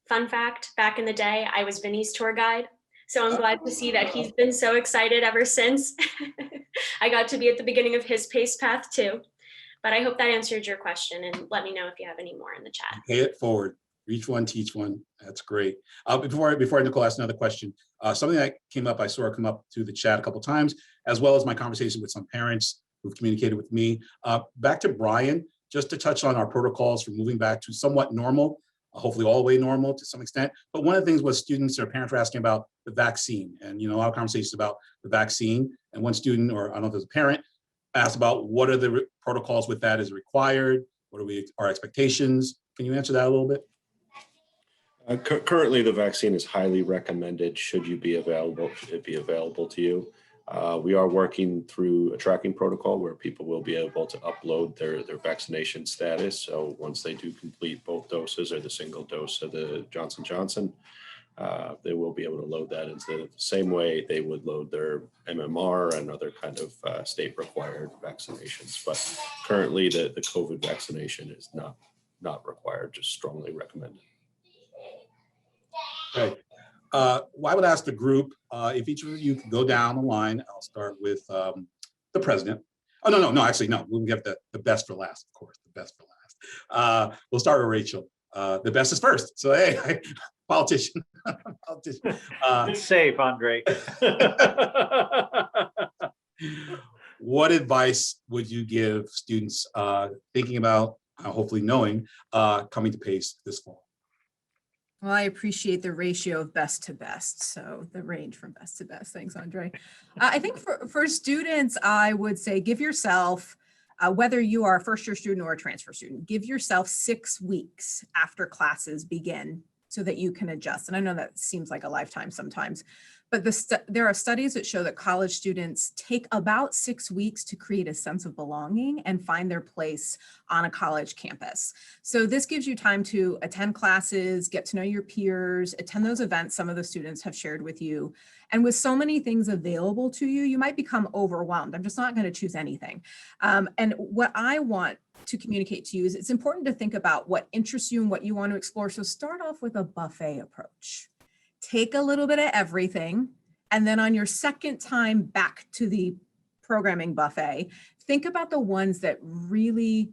Fun fact, back in the day, I was Vinnie's tour guide. So I'm glad to see that he's been so excited ever since. I got to be at the beginning of his PACE path too. But I hope that answered your question, and let me know if you have any more in the chat. Pay it forward. Reach one, teach one. That's great. Before Nicole asks another question, something that came up, I saw it come up through the chat a couple of times, as well as my conversation with some parents who've communicated with me. Back to Brian, just to touch on our protocols for moving back to somewhat normal, hopefully all the way normal to some extent. But one of the things was students or parents were asking about the vaccine, and a lot of conversations about the vaccine. And one student, or I don't know if it was a parent, asked about what are the protocols with that is required, what are our expectations? Can you answer that a little bit? Currently, the vaccine is highly recommended should it be available to you. We are working through a tracking protocol where people will be able to upload their vaccination status. So once they do complete both doses or the single dose of the Johnson & Johnson, they will be able to load that into the same way they would load their MMR and other kind of state required vaccinations. But currently the COVID vaccination is not required, just strongly recommended. Okay. Well, I would ask the group, if each of you could go down the line. I'll start with the president. Oh, no, actually, no. We'll get the best for last, of course, the best for last. We'll start with Rachel. The best is first. So, hey, politician. Politician. Good save, Andre. What advice would you give students thinking about, hopefully knowing, coming to PACE this fall? Well, I appreciate the ratio of best to best. So the range from best to best. Thanks, Andre. I think for students, I would say give yourself, whether you are a first-year student or a transfer student, give yourself 6 weeks after classes begin so that you can adjust. And I know that seems like a lifetime sometimes, but there are studies that show that college students take about 6 weeks to create a sense of belonging and find their place on a college campus. So this gives you time to attend classes, get to know your peers, attend those events some of the students have shared with you. And with so many things available to you, you might become overwhelmed. I'm just not going to choose anything. And what I want to communicate to you is it's important to think about what interests you and what you want to explore. So start off with a buffet approach. Take a little bit of everything. And then on your second time back to the programming buffet, think about the ones that really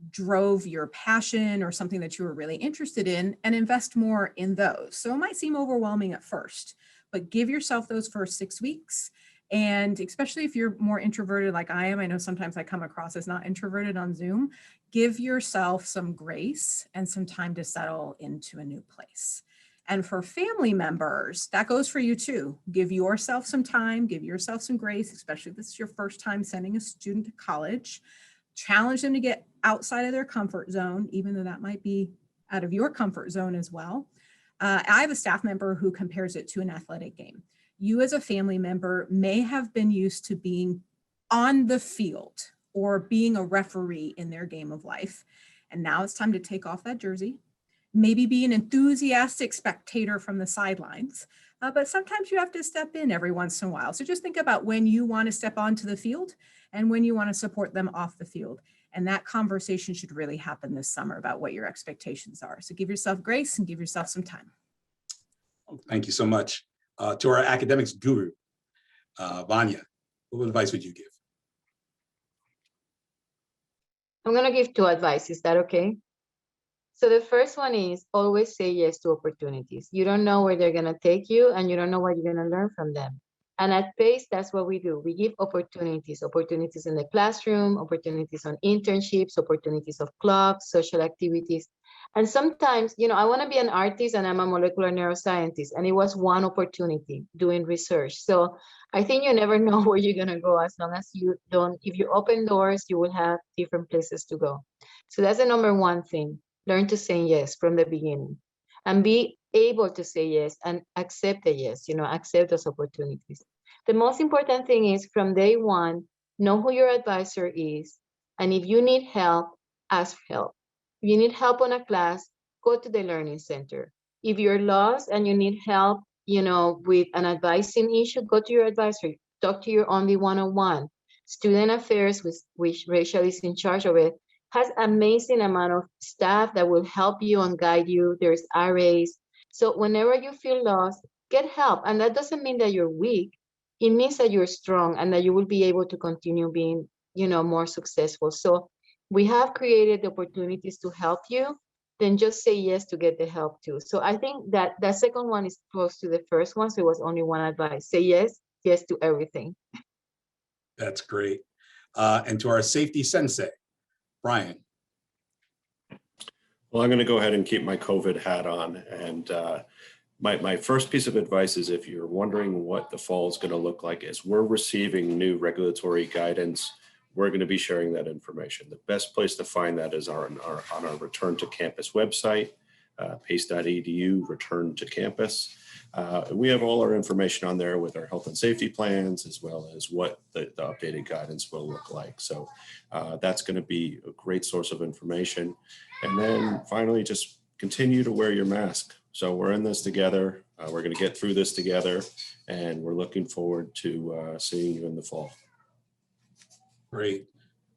drove your passion or something that you were really interested in and invest more in those. So it might seem overwhelming at first, but give yourself those first 6 weeks. And especially if you're more introverted like I am, I know sometimes I come across as not introverted on Zoom, give yourself some grace and some time to settle into a new place. And for family members, that goes for you too. Give yourself some time, give yourself some grace, especially if this is your first time sending a student to college. Challenge them to get outside of their comfort zone, even though that might be out of your comfort zone as well. I have a staff member who compares it to an athletic game. You as a family member may have been used to being on the field or being a referee in their game of life. And now it's time to take off that jersey, maybe be an enthusiastic spectator from the sidelines. But sometimes you have to step in every once in a while. So just think about when you want to step onto the field and when you want to support them off the field. And that conversation should really happen this summer about what your expectations are. So give yourself grace and give yourself some time. Thank you so much. To our academics guru, Vanya, what advice would you give? I'm going to give 2 advice. Is that okay? So the first one is always say yes to opportunities. You don't know where they're going to take you and you don't know what you're going to learn from them. And at PACE, that's what we do. We give opportunities in the classroom, opportunities on internships, opportunities of clubs, social activities. And sometimes, I want to be an artist and I'm a molecular neuroscientist. And it was one opportunity doing research. So I think you never know where you're going to go as long as you don't, if you open doors, you will have different places to go. So that's the number one thing. Learn to say yes from the beginning and be able to say yes and accept a yes, accept those opportunities. The most important thing is from day one, know who your advisor is. And if you need help, ask for help. If you need help on a class, go to the Learning Center. If you're lost and you need help, with an advising issue, go to your advisor. Talk to your only one-on-one. Student Affairs, which Rachel is in charge of it, has amazing amount of staff that will help you and guide you. There's RAs. So whenever you feel lost, get help. And that doesn't mean that you're weak. it means that you're strong and that you will be able to continue being, more successful. So we have created the opportunities to help you, then just say yes to get the help too. So I think that the second one is close to the first one. So it was only one advice. Say yes to everything. That's great. And to our safety sensei, Brian. Well, I'm going to go ahead and keep my COVID hat on. And my first piece of advice is, if you're wondering what the fall is going to look like, is we're receiving new regulatory guidance. We're going to be sharing that information. The best place to find that is on our Return to Campus website, pace.edu, Return to Campus. We have all our information on there with our health and safety plans, as well as what the updated guidance will look like. So that's going to be a great source of information. And then finally, just continue to wear your mask. So we're in this together. We're going to get through this together, and we're looking forward to seeing you in the fall. Great.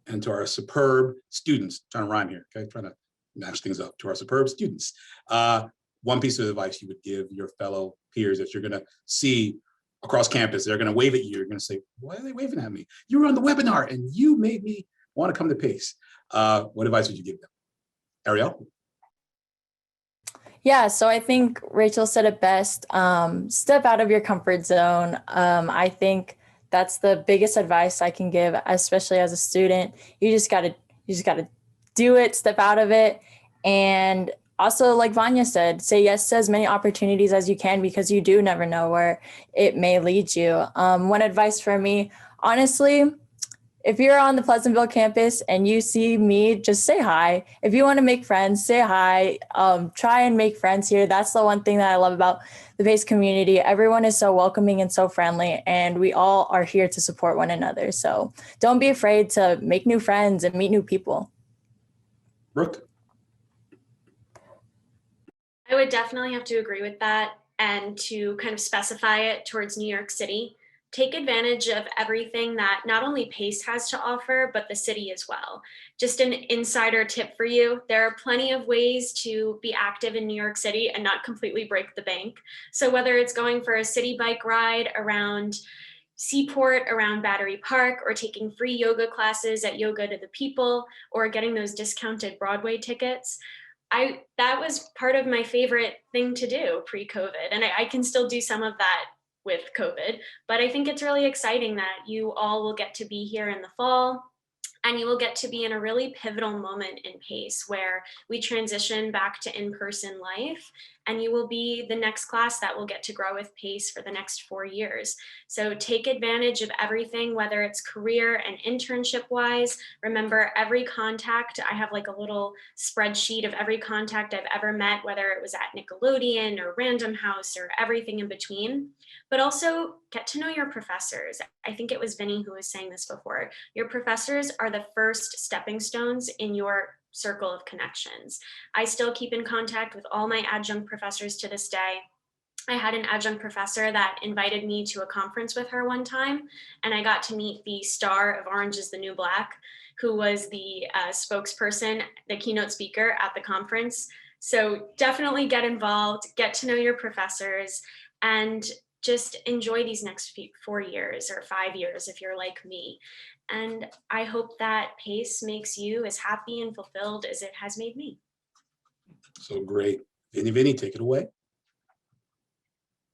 And to our superb students, trying to rhyme here, okay, trying to match things up. To our superb students, one piece of advice you would give your fellow peers that you're going to see across campus, they're going to wave at you. You're going to say, why are they waving at me? You were on the webinar and you made me want to come to PACE. What advice would you give them? Ariel? Yeah, so I think Rachel said it best. Step out of your comfort zone. I think that's the biggest advice I can give, especially as a student. You just gotta do it, step out of it. And also, like Vanya said, say yes to as many opportunities as you can, because you do never know where it may lead you. One advice for me, honestly, if you're on the Pleasantville campus and you see me, just say hi. If you want to make friends, say hi. Try and make friends here. That's the one thing that I love about the PACE community. Everyone is so welcoming and so friendly, and we all are here to support one another. So don't be afraid to make new friends and meet new people. Brooke? I would definitely have to agree with that, and to kind of specify it towards New York City. Take advantage of everything that not only PACE has to offer, but the city as well. Just an insider tip for you, there are plenty of ways to be active in New York City and not completely break the bank. So whether it's going for a city bike ride around Seaport, around Battery Park, or taking free yoga classes at Yoga to the People, or getting those discounted Broadway tickets, that was part of my favorite thing to do pre-COVID. And I can still do some of that with COVID, but I think it's really exciting that you all will get to be here in the fall, and you will get to be in a really pivotal moment in PACE where we transition back to in-person life, and you will be the next class that will get to grow with PACE for the next 4 years. So take advantage of everything, whether it's career and internship wise. Remember, every contact, I have like a little spreadsheet of every contact I've ever met, whether it was at Nickelodeon or Random House or everything in between. But also get to know your professors. I think it was Vinnie who was saying this before. Your professors are the first stepping stones in your circle of connections. I still keep in contact with all my adjunct professors to this day. I had an adjunct professor that invited me to a conference with her one time, and I got to meet the star of Orange is the New Black, who was the spokesperson, the keynote speaker at the conference. So definitely get involved, get to know your professors, and just enjoy these next 4 years or 5 years if you're like me. And I hope that PACE makes you as happy and fulfilled as it has made me. So great. Vinnie, take it away.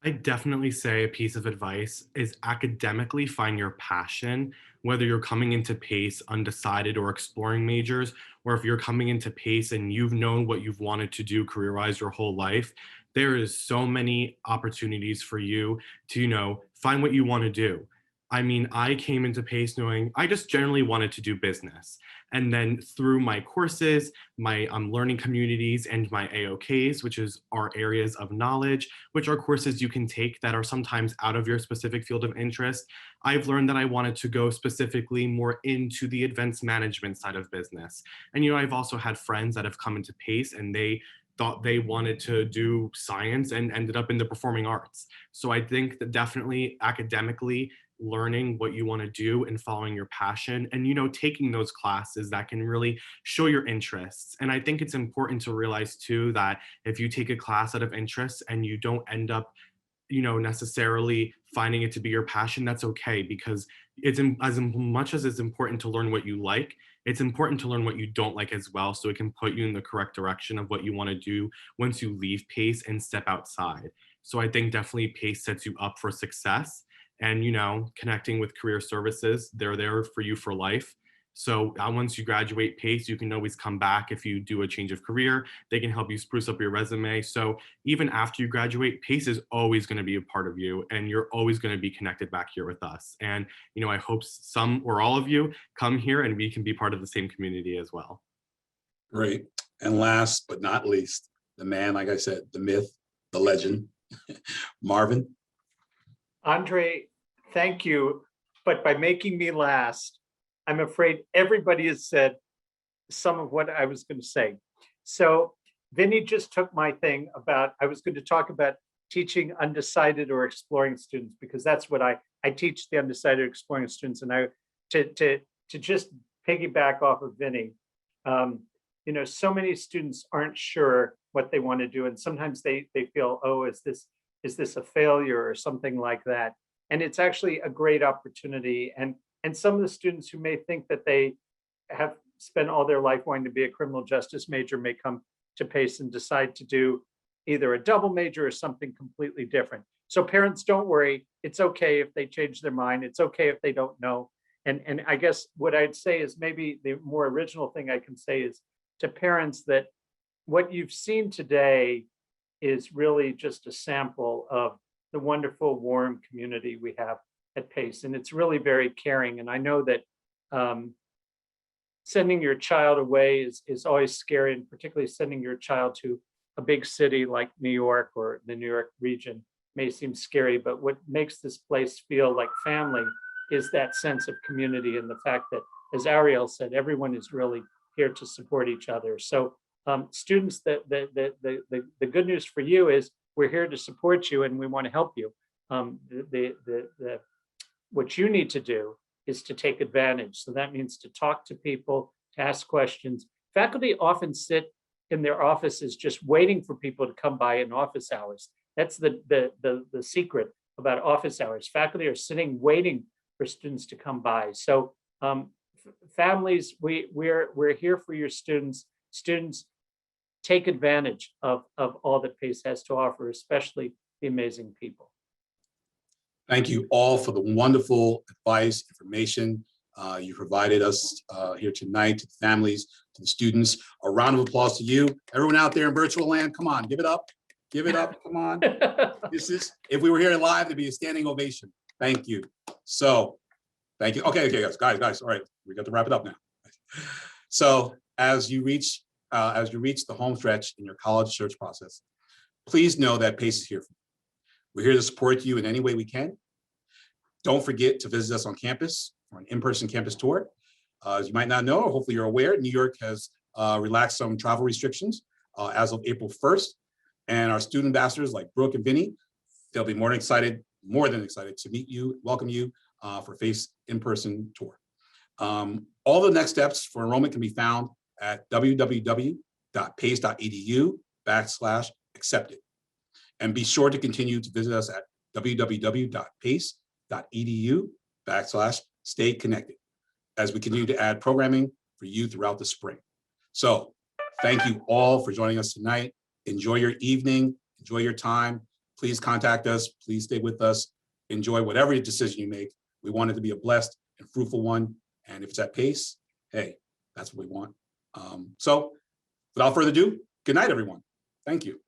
I definitely say a piece of advice is academically find your passion, whether you're coming into PACE undecided or exploring majors, or if you're coming into PACE and you've known what you've wanted to do career-wise your whole life. There is so many opportunities for you to, find what you want to do. I mean, I came into PACE knowing I just generally wanted to do business. And then through my courses, my learning communities, and my AOKs, which is our areas of knowledge, which are courses you can take that are sometimes out of your specific field of interest, I've learned that I wanted to go specifically more into the events management side of business. And, I've also had friends that have come into PACE and they thought they wanted to do science and ended up in the performing arts. So I think that definitely academically learning what you want to do and following your passion and, taking those classes that can really show your interests. And I think it's important to realize too, that if you take a class out of interest and you don't end up necessarily finding it to be your passion, that's okay, because it's as much as it's important to learn what you like, it's important to learn what you don't like as well, so it can put you in the correct direction of what you want to do once you leave PACE and step outside. So I think definitely PACE sets you up for success, and connecting with career services, they're there for you for life. So once you graduate PACE, you can always come back if you do a change of career. They can help you spruce up your resume. So even after you graduate, PACE is always going to be a part of you, and you're always going to be connected back here with us. And I hope some or all of you come here and we can be part of the same community as well. Great. And last but not least, the man, like I said, the myth, the legend, Marvin. Andre, thank you. But by making me last, I'm afraid everybody has said some of what I was going to say. So Vinnie just took my thing about, I was going to talk about teaching undecided or exploring students, because that's what I teach, the undecided exploring students. And to just piggyback off of Vinnie, so many students aren't sure what they want to do. And sometimes they feel, oh, is this a failure or something like that? And it's actually a great opportunity. And some of the students who may think that they have spent all their life wanting to be a criminal justice major may come to PACE and decide to do either a double major or something completely different. So parents, don't worry. It's okay if they change their mind. It's okay if they don't know. And I guess what I'd say is, maybe the more original thing I can say is to parents, that what you've seen today is really just a sample of the wonderful, warm community we have at PACE. And it's really very caring. And I know that sending your child away is always scary, and particularly sending your child to a big city like New York or the New York region may seem scary, but what makes this place feel like family is that sense of community, and the fact that, as Ariel said, everyone is really here to support each other. So students, the good news for you is we're here to support you and we want to help you. What you need to do is to take advantage. So that means to talk to people, to ask questions. Faculty often sit in their offices just waiting for people to come by in office hours. That's the secret about office hours. Faculty are sitting waiting for students to come by. So families, we're here for your students. Students, take advantage of all that PACE has to offer, especially the amazing people. Thank you all for the wonderful advice, information you provided us here tonight, to the families, to the students. A round of applause to you. Everyone out there in virtual land, come on, give it up. Give it up, come on. This is, if we were here live, there'd be a standing ovation. Thank you. So, thank you. Okay, guys, all right, we got to wrap it up now. So, as you reach the home stretch in your college search process, please know that PACE is here for you. We're here to support you in any way we can. Don't forget to visit us on campus for an in-person campus tour. As you might not know, or hopefully you're aware, New York has relaxed some travel restrictions as of April 1st. And our student ambassadors like Brooke and Vinnie, they'll be more than excited to meet you, welcome you for PACE in-person tour. All the next steps for enrollment can be found at www.pace.edu/accepted. And be sure to continue to visit us at www.pace.edu/stay-connected as we continue to add programming for you throughout the spring. So thank you all for joining us tonight. Enjoy your evening, enjoy your time. Please contact us, please stay with us. Enjoy whatever decision you make. We want it to be a blessed and fruitful one. And if it's at PACE, hey, that's what we want. So without further ado, good night, everyone. Thank you.